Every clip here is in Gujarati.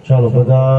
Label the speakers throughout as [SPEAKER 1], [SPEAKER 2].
[SPEAKER 1] ચાલો બધા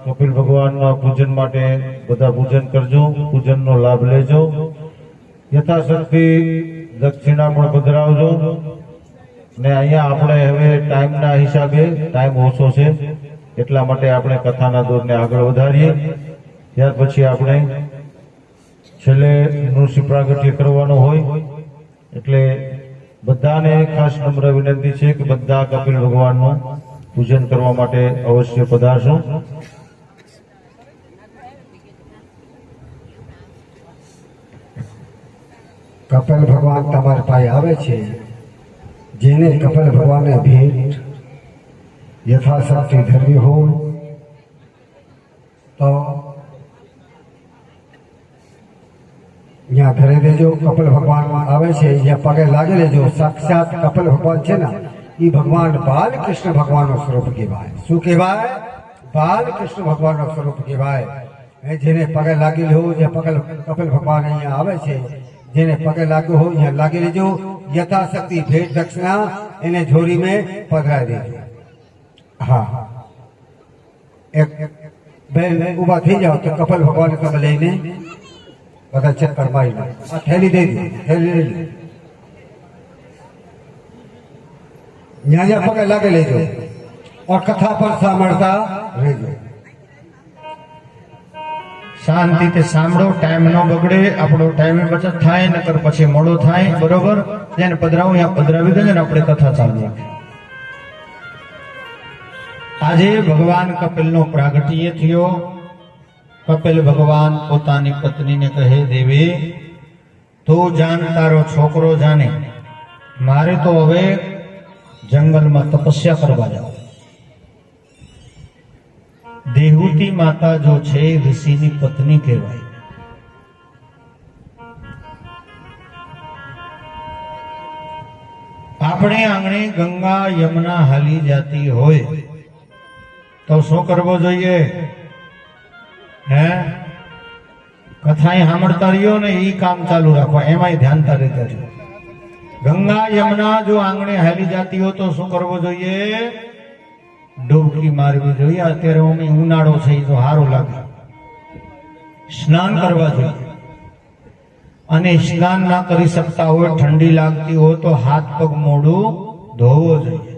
[SPEAKER 1] કપિલ ભગવાનના પૂજન માટે બધા પૂજન કરજો, પૂજનનો લાભ લેજો. યથાશક્તિ દક્ષિણા પણ પધરાવજો. ને અહીંયા આપણે હવે ટાઈમના હિસાબે ટાઈમ ઓછો છે એટલા માટે આપણે કથાના દોરને આગળ વધારીએ. ત્યાર પછી આપણે છેલ્લે નૃસિંહ પ્રાગટ્ય કરવાનો હોય એટલે બધાને ખાસ નમ્ર વિનંતી છે કે બધા કપિલ ભગવાનનું પૂજન કરવા માટે અવશ્ય પધારશો.
[SPEAKER 2] કપિલ ભગવાન તમારી પાસે આવે છે. જેને કપિલ ભગવાનને ભેટ યથાશક્તિ ધરવી હોય તો ત્યાં ધરી દેજો. કપિલ ભગવાન આવે છે જ્યાં પગે લાગી લેજો. સાક્ષાત કપિલ ભગવાન છે ને એ ભગવાન બાલકૃષ્ણ ભગવાનનું સ્વરૂપ કહેવાય. શું કહેવાય? બાલકૃષ્ણ ભગવાનનું સ્વરૂપ કહેવાય. જેને પગે લાગી લેવું જે કપિલ ભગવાન અહીંયા આવે છે, જેને પગે લાગ્યું હોય ત્યાં લાગી લેજો. યથાશક્તિ ભેટ દક્ષિણા એને જોડી મેં પધરાવી દેજો. હા, એક બેન ઉભા થઈ જાઓ તો કપિલ ભગવાન તમે લઈને બધા ચક્કર મારી લો. આ થેલી દઈ દો, થેલી લઈ લો. ન્યાયા પગે લાગે લેજો और कथा पर સાંભળતા રહેજો.
[SPEAKER 3] શાંતિથી સાંભળો, ટાઈમ ન બગડે, આપણો ટાઈમ બચત થાય, નકર પછી મોડો થાય. બરોબર? જેને પધરાવું ત્યાં પધરાવી દેજો ને આપણે કથા ચાલુ રાખીએ. આજે ભગવાન કપિલનો પ્રાગટ્ય થયો. કપિલ ભગવાન પોતાની પત્નીને કહે, દેવી તું જાન, તારો છોકરો જાને, મારે તો હવે જંગલમાં તપસ્યા કરવા જાવ. દેહૂતી માતા જો છે ઋષિની પત્ની કહેવાય. આપણે આંગણે ગંગા યમુના હાલી જાતી હોય તો શું કરવો જોઈએ? હે, કથા સાંભળતા રહ્યો ને એ કામ ચાલુ રાખો, એમાંય ધ્યાનતા રહેતા રહ્યો. ગંગા યમુના જો આંગણે હાલી જાતી હોય તો શું કરવું જોઈએ? ડૂબકી મારવી જોઈએ. અત્યારે ઉનાળો છે એ તો સારું લાગે. સ્નાન કરવા જોઈએ. અને સ્નાન ના કરી શકતા હોય, ઠંડી લાગતી હોય તો હાથ પગ મોઢું ધોવો જોઈએ.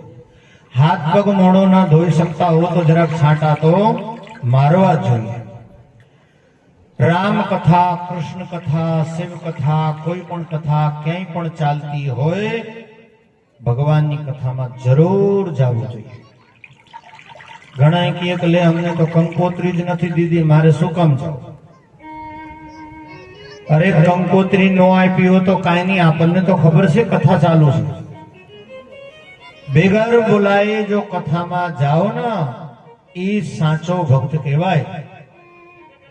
[SPEAKER 3] હાથ પગ મોઢો ના ધોઈ શકતા હોય તો જરાક છાંટા તો મારવા જોઈએ. રામ કથા, કૃષ્ણ કથા, શિવ કથા, કોઈ પણ કથા ક્યાંય પણ ચાલતી હોય, ભગવાનની કથામાં જરૂર જવું જોઈએ. ઘણા કહે કે લે અમને તો કંકોત્રી જ નથી દીધી, મારે શું કામ જાવ? અરે કંકોત્રી નો આપી હોય તો કાંઈ નહીં, આપણને તો ખબર છે કથા ચાલુ છે. બેગર બોલાય જો કથામાં જાઓ ને એ સાચો ભક્ત કહેવાય,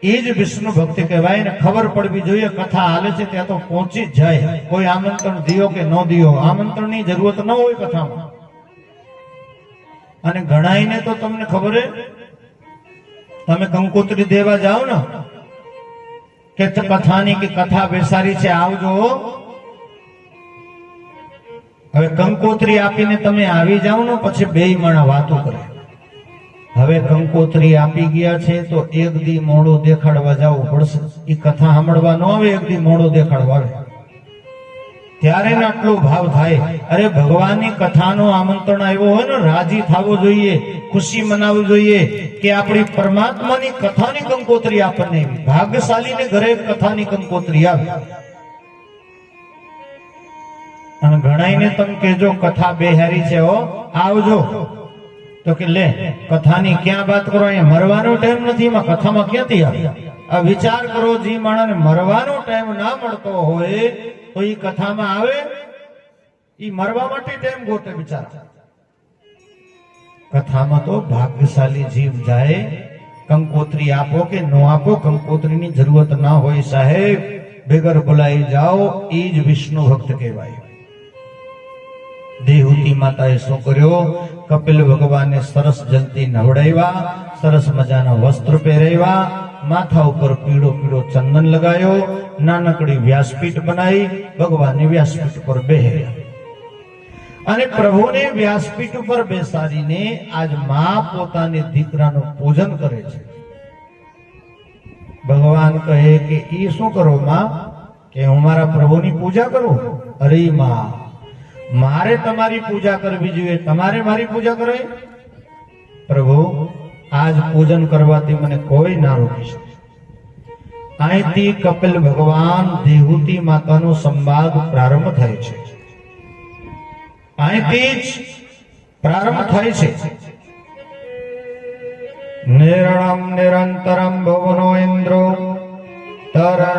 [SPEAKER 3] એ જ વિષ્ણુ ભક્ત કહેવાય. ને ખબર પડવી જોઈએ કથા હાલે છે ત્યાં તો પહોંચી જ જાય. કોઈ આમંત્રણ દિયો કે ન દિયો, આમંત્રણની જરૂરત ન હોય કથામાં. અને ઘણાઈને તો તમને ખબર હે, તમે કંકોત્રી દેવા જાઓ ને કે કથાની કે કથા બેસારી છે આવજો. હવે કંકોત્રી આપીને તમે આવી જાઓ ને પછી બે માણા વાતો કરે. હવે કંકોત્રી આપી ગયા છે તો એક દી મોડું દેખાડવા જવું પડશે. એ કથા સાંભળવા ન આવે, એક દી મોડું દેખાડવા આવે ત્યારે આટલો ભાવ થાય. અરે ભગવાનની કથાનું આમંત્રણ આવ્યો હોય ને, રાજી થવો જોઈએ, ખુશી મનાવવી જોઈએ કે આપણી પરમાત્માની કથાની કંકોત્રી આપણને આવી. ભાગ્યશાળીને ઘરે કથાની કંકોત્રી આવે. અને ઘણાઈને તમે કહેજો કથા બેહારી છે હો, આવજો. તો કે લે કથાની ક્યાં વાત કરો, અહીંયા મરવાનો ટાઈમ નથી, એમાં કથામાં ક્યાંથી આવે? આ વિચાર કરો, જે માણસને મરવાનો ટાઈમ ના મળતો હોય તો એ કથામાં આવે, એ મરવા માટે ટાઈમ ગોતે બિચારા. કથામાં તો ભાગ્યશાળી જીવ જાય. કંકોત્રી આપો કે ન આપો, કંકોત્રીની જરૂરત ના હોય સાહેબ, બેગર બોલાઈ જાઓ, એ જ વિષ્ણુ ભક્ત કહેવાય. દેહૂતી માતાએ શું કર્યો? કપિલ ભગવાનને સરસ જલ્દી નવડાવ્યા, સરસ મજાના વસ્ત્ર પહેરાવ્યા, માથા ઉપર પીળો પીળો ચંદન લગાયો, નાનકડી વ્યાસપીઠ બનાવી, ભગવાનની વ્યાસપીઠ પર બેહ્યા. અને પ્રભુને વ્યાસપીઠ ઉપર બેસાડીને આજ માં પોતાની દીકરાનું પૂજન કરે છે. ભગવાન કહે કે એ શું કરો માં? કે હું મારા પ્રભુની પૂજા કરું. અરે માં, મારે તમારી પૂજા કરવી જોઈએ, તમારે મારી પૂજા કરવી? પ્રભુ, આજ પૂજન કરવાથી મને કોઈ ના રોકી શકે. અહીંથી કપિલ ભગવાન દેહૂતી માતાનો સંવાદ પ્રારંભ થાય છે. અહીંથી જ પ્રારંભ થાય છે. નિર્ણમ નિરંતરમ ભુવનો ઇન્દ્રો તરણાયતે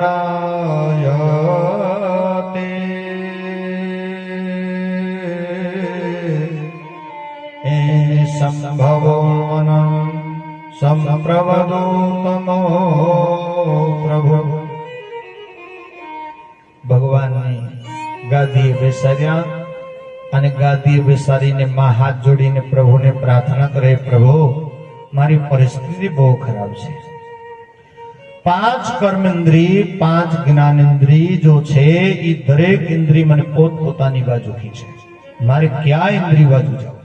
[SPEAKER 3] એ સંભવોનમ સંપ્રવદો તમો પ્રભુ. ભગવાનની ગાદીએ બેસાડ્યા અને ગાદીએ બેસાડીને માં હાથ જોડીને પ્રભુને પ્રાર્થના કરે, પ્રભુ મારી પરિસ્થિતિ બહુ ખરાબ છે. 5 કર્મેન્દ્રિય 5 જ્ઞાનેન્દ્રિય જો છે એ દરેક ઇન્દ્રિય મને પોતપોતાની બાજુ ખીચે. મારે ક્યાં ઇન્દ્રિય બાજુ જાવ?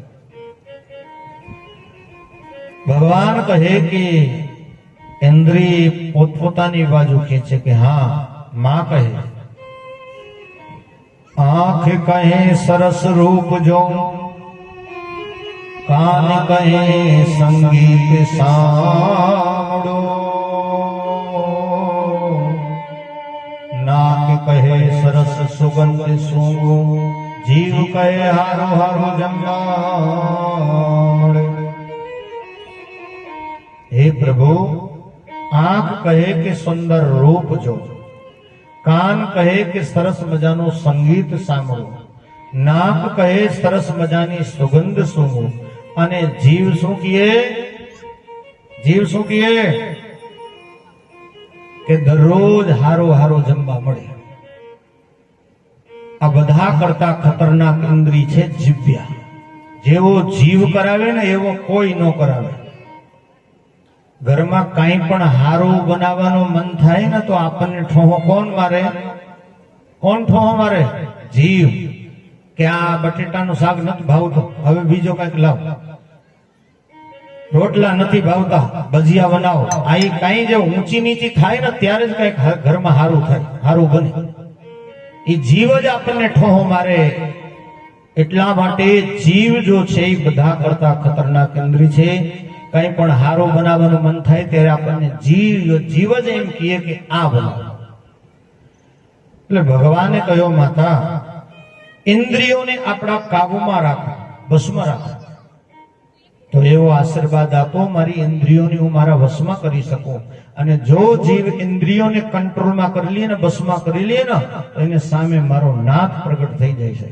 [SPEAKER 3] ભગવાન કહે કે ઇન્દ્રિય પોતપોતાની બાજુ ખીચે કે હા. માં કહે, આંખ કહે સરસ રૂપ જો, કાન કહે સંગીત સાંભળો, નાક કહે સરસ સુગંધ સૂંઘો, જીવ કહે હારો હારો જમવાડે. હે પ્રભુ, આંખ કહે કે સુંદર રૂપ જો, કાન કહે કે સરસ મજાનું સંગીત સાંભળો, નાક કહે સરસ મજાની સુગંધ સૂંઘો, અને જીવ શું કહે? જીવ શું કહે? કે દરરોજ હારો હારો જમવા મળે. આ બધા કરતા ખતરનાક ઇન્દ્રિય છે જીભ્યા. જેવો જીવ કરાવે ને એવો કોઈ ન કરાવે. ઘરમાં કાંઈ પણ હારું બનાવવાનું મન થાય ને તો આપણને ઠોહો કોણ મારે? કોણ ઠોહો મારે? જીવ. કે આ બટેટાનું શાક નથી ભાવતું, હવે બીજો કઈક લાવ. રોટલા નથી ભાવતા, ભજીયા બનાવો. આ કઈ જે ઊંચી નીચી થાય ને ત્યારે જ કઈક ઘરમાં હારું થાય, હારું બને. એ જીવ જ આપણને ઠોહો મારે. એટલા માટે જીવ જો છે એ બધા કરતા ખતરનાક ઇન્દ્રિય છે. કઈ પણ હારું બનાવવાનું મન થાય ત્યારે આપણને જીવ જ એમ કહે કે આ બનાવો. એટલે ભગવાને કહ્યો, માતા ઇન્દ્રિયોને આપણા કાબુમાં રાખો, વશમાં રાખો. તો એવો આશીર્વાદ આપો મારી ઇન્દ્રિયોને હું મારા વશમાં કરી શકું. અને જો જીવ ઇન્દ્રિયોને કંટ્રોલમાં કરી લે ને, વશમાં કરી લે ને, તો એને સામે મારો નાથ પ્રગટ થઈ જાય છે.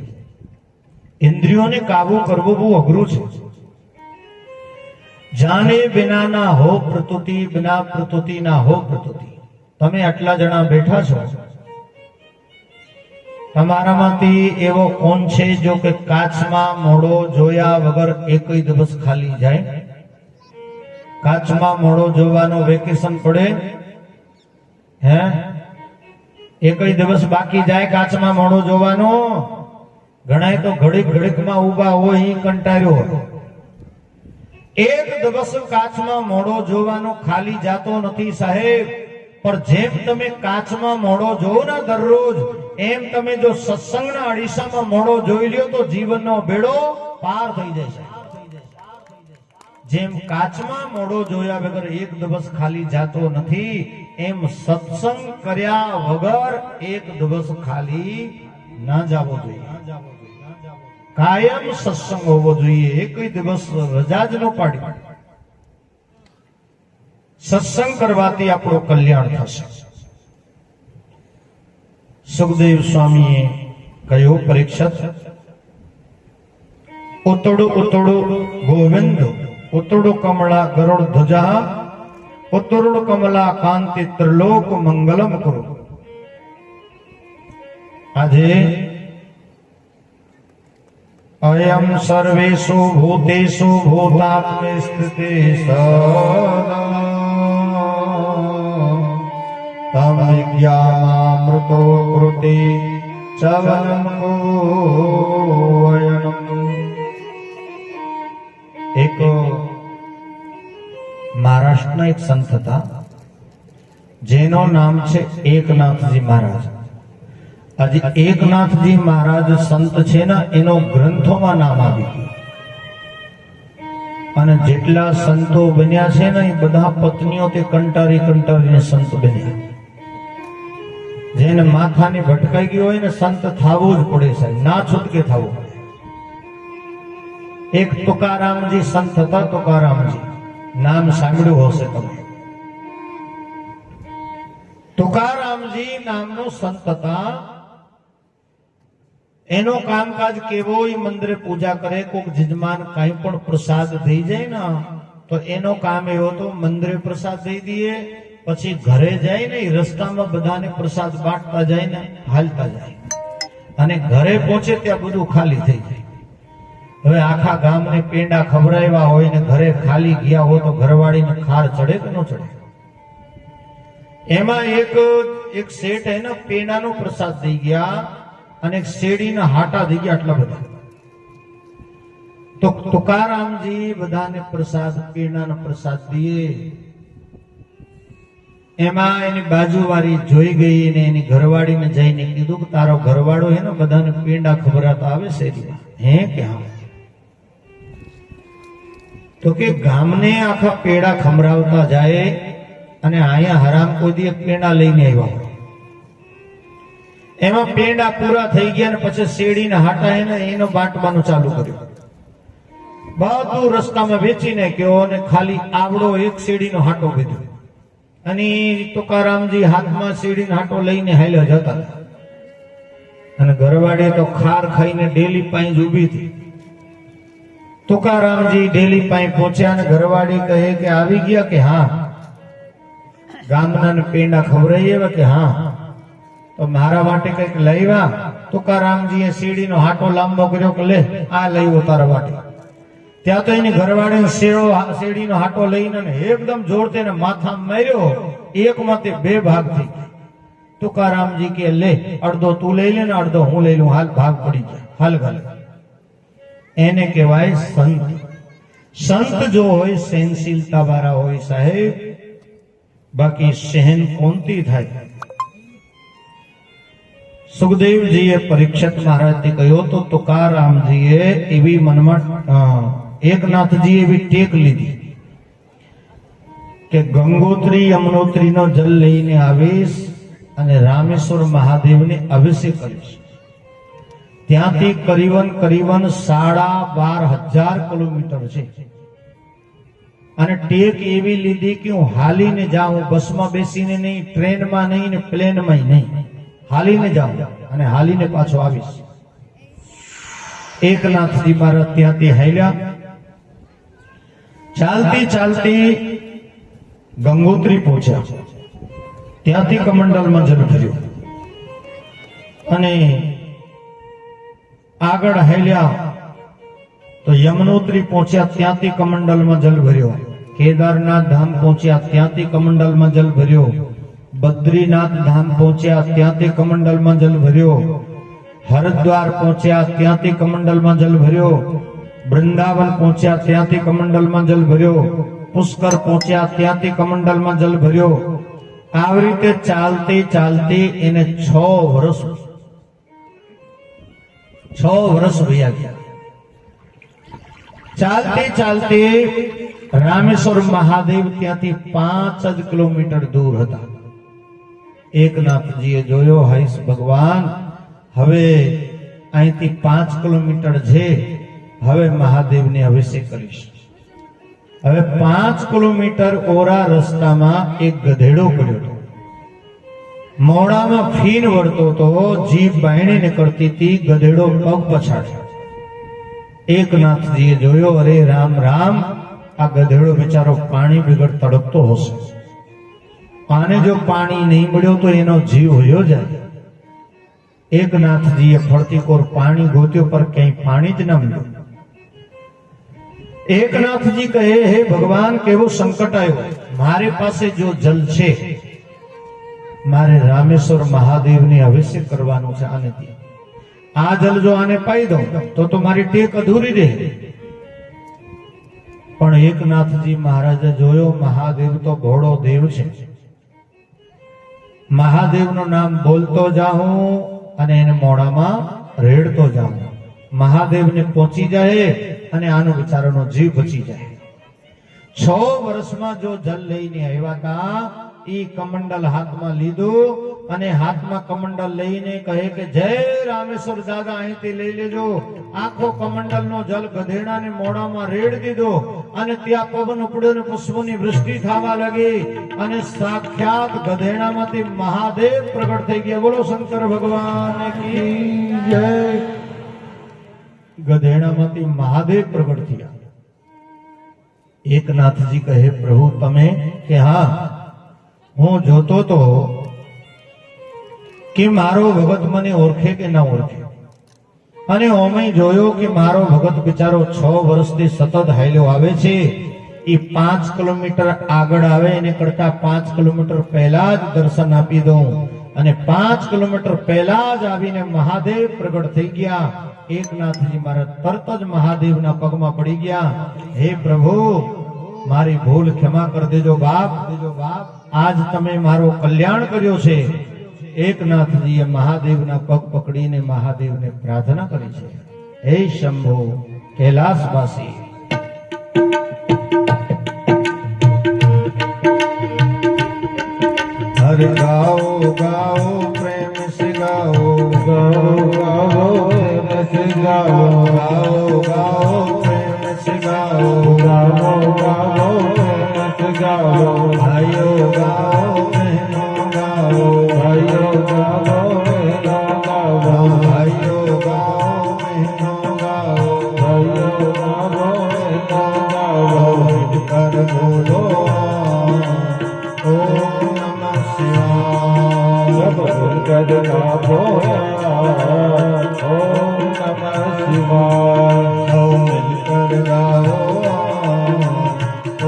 [SPEAKER 3] ઇન્દ્રિયોને કાબુ કરવું બહુ અઘરું છે. જાને બિના ના હો પ્રતુતિ, બિના પ્રતુતિ ના હો પ્રતુતિ. તમે આટલા જણા બેઠા છો, તમારામાંથી એવો કોણ છે જો કે કાચમાં મોઢો જોયા વગર એકય દિવસ ખાલી જાય? કાચમાં મોઢો જોવાનો વેકેશન પડે હે? એકય દિવસ બાકી જાય કાચમાં મોઢો જોવાનો? ઘણાય તો ઘડીક ઘડીકમાં ઉભા હોય એ કંટાળ્યો હોય. એક દિવસ કાચમાં મોઢો જોવાનો ખાલી જાતો નથી સાહેબ. પણ જેમ તમે કાચમાં મોઢો જોવો ને દરરોજ, એમ તમે જો સત્સંગના અડીસામાં મોઢો જોઈ લ્યો તો જીવનનો બેડો પાર થઈ જશે. જેમ કાચમાં મોઢો જોયા વગર એક દિવસ ખાલી જાતો નથી, એમ સત્સંગ કર્યા વગર એક દિવસ ખાલી ના જાવો જોઈએ. કાયમ સત્સંગ હોવો જોઈએ, એક દિવસ રજા જ ન પાડી. સત્સંગ કરવાથી આપણું કલ્યાણ થશે. સુખદેવ સ્વામીએ કહ્યું, પરીક્ષિત, ઉતડું ઉતડું ગોવિંદ, ઉતડું કમળા ગરુડ ધ્વજા, ઉતડું કમલા કાંતિ ત્રિલોક મંગલમ કરું. આજે અયમ સર્વેષુ ભૂતેષુ ભૂતાત્મે સ્થિતે સદા તમ વિજ્ઞાનામૃતો કૃતે ચવનમ ગોયનમ. એક મહારાષ્ટ્રના એક સંત હતા જેનું નામ છે એકનાથજી મહારાજ. આજે એકનાથજી મહારાજ સંત છે ને એનો ગ્રંથોમાં નામ આવ્યું. અને જેટલા સંતો બન્યા છે ને એ બધા પત્નીઓ તે કંટારીને સંત બન્યા. જેને માથાની ભટકાઈ ગઈ હોય ને સંત થવું જ પડે સાહેબ, ના છૂટકે થવું પડે. એક તુકારામજી સંત હતા. તુકારામજી નામ સાંભળ્યું હશે તમે. તુકારામજી નામનો સંત હતા. એનો કામકાજ કેવો, એ મંદિરે પૂજા કરે, કોઈક જજમાન કઈ પણ પ્રસાદ થઈ જાય ને તો એનો કામ એવો હતો, મંદિરે પ્રસાદ દઈ દઈએ, પછી ઘરે જાય ને એ રસ્તામાં બધાને પ્રસાદ બાંટતા જાય ને હાલતા જાય, અને ઘરે પહોંચે ત્યાં બધું ખાલી થઈ જાય. હવે આખા ગામને પેંડા ખવડાવ્યા હોય ને ઘરે ખાલી ગયા હોય તો ઘરવાળીને ખાર ચડે કે ન ચડે? એમાં એક શેઠ એને પેંડાનો પ્રસાદ દઈ ગયા અને એક શેરડીના હાટા થઈ ગયા આટલા બધા. તો તુકારામજી બધાને પ્રસાદ, પેંડાનો પ્રસાદ દીએ. એમાં એની બાજુવાળી જોઈ ગઈ ને એની ઘરવાળીને જઈને કીધું કે તારો ઘરવાળો હે ને બધાને પેંડા ખવડાવતા આવે શેરીમાં. હે કે હા? તો કે ગામને આખા પેંડા ખવડાવતા જાય અને અહીંયા હરામ કોઈ દી પેંડા લઈને આવ્યા. એમાં પેંડા પૂરા થઈ ગયા ને પછી શેરડીના હાટા એનો બાંટવાનું ચાલુ કર્યું. બધું રસ્તામાં વેચી નાખ્યો અને ખાલી આવડો એક શેરડીનો હાટો કીધો. અને તુકારામજી હાથમાં શેરડીનો હાટો લઈને હાલ્યા જતા. અને ઘરવાળી તો ખાર ખાઈને ડેલી પાંચ ઊભી હતી. તુકારામજી ડેલી પાંચ પહોંચ્યા અને ઘરવાળી કહે કે આવી ગયા કે હા? ગામના પેંડા ખવડાવીએ કે હા? તો મારા માટે કઈક લાવ્યા? તુકારામજીએ શેરડીનો હાટો લાંબો કર્યો કે લે આ લાવ્યો તારા માટે. ત્યાં તો એની ઘરવાળીને શેરડીનો હાટો લઈને એકદમ જોરથી એને માથામાં માર્યો. એક માંથી બે ભાગ થઈ ગયા. તુકારામજી કે લે અડધો તું લઈ લે ને અડધો હું લઈ લઉં, હાલ ભાગ પડી જાય, હાલ ઘાલ. એને કહેવાય સંત. સંત જો હોય સહનશીલતા વાળા હોય સાહેબ, બાકી સહન કોનથી થાય. સુખદેવજીએ પરીક્ષિત મહારાજને કહ્યું તો તુકારામજીએ એવી મનમાં એકનાથજી એવી ટેક લીધી કે ગંગોત્રી યમનોત્રીનો જલ લઈને આવીશ અને રામેશ્વર મહાદેવને અભિષેક કરીશ. ત્યાંથી કરીવન 12,500 કિલોમીટર છે. અને ટેક એવી લીધી કે હું હાલીને જાઉં, બસમાં બેસીને નહીં, ટ્રેનમાં નહીં ને પ્લેનમાં નહીં, હાલીને જાઉં અને હાલીને પાછો આવીશ. એકનાથજી મહારાજ ત્યાંથી હાલ્યા. ચાલતી ચાલતી ગંગોત્રી પહોંચ્યા. ત્યાંથી કમંડલમાં જલ ભર્યો અને આગળ હાલ્યા તો યમનોત્રી પહોંચ્યા. ત્યાંથી કમંડલમાં જલ ભર્યો. કેદારનાથ ધામ પહોંચ્યા. ત્યાંથી કમંડલમાં જલ ભર્યો. બદ્રીનાથ ધામ પહોંચ્યા. ત્યાંથી કમંડલમાં જલ ભર્યો. હરિદ્વાર પહોંચ્યા. ત્યાંથી કમંડલમાં જલ ભર્યો. વૃંદાવન પહોંચ્યા. ત્યાંથી કમંડલમાં જલ ભર્યો. પુષ્કર પહોંચ્યા. ત્યાંથી કમંડલમાં જલ ભર્યો. આવી રીતે ચાલતી ચાલતી એને 6 વર્ષ વયા ગયા. ચાલતી ચાલતી રામેશ્વર મહાદેવ ત્યાંથી 5 જ કિલોમીટર દૂર હતા. એકનાથજીએ જોયો, હરીશ ભગવાન હવે અહીંથી 5 કિલોમીટર છે, હવે મહાદેવને અભિષેક કરીશ. હવે 5 કિલોમીટર ઓરા રસ્તામાં એક ગધેડો પડ્યો હતો. મોડામાં ફીન વળતો હતો, જીભ બાયણે નીકળતી હતી, ગધેડો પગ પછાડ્યો. એકનાથજીએ જોયો, અરે રામ રામ, આ ગધેડો બિચારો પાણી વગર તડપતો હશે. આને જો પાણી નહીં મળ્યો તો એનો જીવ હોયો જાય. એકનાથજીએ ફરતી કોર પાણી ગોત્યો પર ક્યાંય પાણી જ ન મળ્યું. એકનાથજી કહે, હે ભગવાન, કેવું સંકટ આવ્યું. મારી પાસે જો જલ છે મારે રામેશ્વર મહાદેવને અભિષેક કરવાનું છે આને ત્યાં. આ જલ જો આને પાઈ દઉં તો મારી ટેક અધૂરી રહે. પણ એકનાથજી મહારાજે જોયો મહાદેવ તો ભોળો દેવ છે. મહાદેવનું નામ બોલતો જાઉં અને એને મોઢામાં રેડતો જાઉં. મહાદેવને પહોંચી જાય અને આનો બિચારાનો જીવ બચી જાય. 6 વર્ષમાં જો જલ લઈને આવ્યા હતા, ઈ કમંડલ હાથમાં લીધું અને હાથમાં કમંડલ લઈને કહે કે જય રામેશ્વર દાદા અહીંથી લઈ લેજો. આખો કમંડલનો જલ ગધેડાને મોઢામાં રેડ દીધો અને ત્યાં પવન ઉપડ્યો ને પુષ્પોની વૃષ્ટિ થવા લાગી અને સાક્ષાત ગધેડામાંથી મહાદેવ પ્રગટ થઈ ગયા. બોલો શંકર ભગવાન કી જય. ગધેડામાંથી મહાદેવ પ્રગટ થયા. એકનાથજી કહે પ્રભુ તમે? કે હા, હું જોતો તો કે મારો ભગત મને ઓળખે કે ના ઓળખે. અને ઓમે જોયો કે મારો ભગત બિચારો 6 વર્ષથી સતત હાલ્યો આવે છે. એ 5 કિલોમીટર આગળ આવે એને કરતા 5 કિલોમીટર પહેલા જ દર્શન આપી દઉં. અને 5 કિલોમીટર પહેલા જ આવીને મહાદેવ પ્રગટ થઈ ગયા. એકનાથજી મહારાજ તરત જ મહાદેવના પગમાં પડી ગયા. હે પ્રભુ, મારી ભૂલ ક્ષમા કરી દેજો બાપ. આજ તમે મારો કલ્યાણ કર્યો છે. એકનાથજીએ મહાદેવના પગ પકડીને મહાદેવને પ્રાર્થના કરી છે. હે શંભો કૈલાસવાસી, હર ગાઓ ગાઓ પ્રેમ સે ગાઓ, ગાઓ ગાઓ પ્રેમ સે ગાઓ, ગાઓ ગાઓ પ્રેમ સે ગાઓ, ગાઓ ગાઓ પ્રેમ સે ગાઓ. ભાઈઓ ગાઓ, બહેનો ગાઓ, ભાઈઓ ગાઓ, બહેનો ગાઓ, ભાઈઓ ગાઓ, બહેનો ગાઓ, ભાઈઓ ગાઓ, બહેનો ગાઓ. કર બોલો ઓમ નમઃ શિવાય. કદ ગાઓ ઓમ નમઃ શિવાય. સૌ મિલકર ગાઓ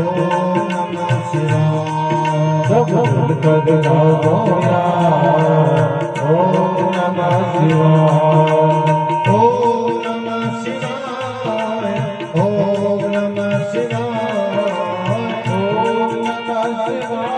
[SPEAKER 3] ઓમ નમઃ શિવાય. કદ ગાઓ ઓમ નમઃ શિવાય. ઓમ નમઃ શિવાય. ઓમ નમઃ શિવાય. ઓમ નમઃ શિવાય.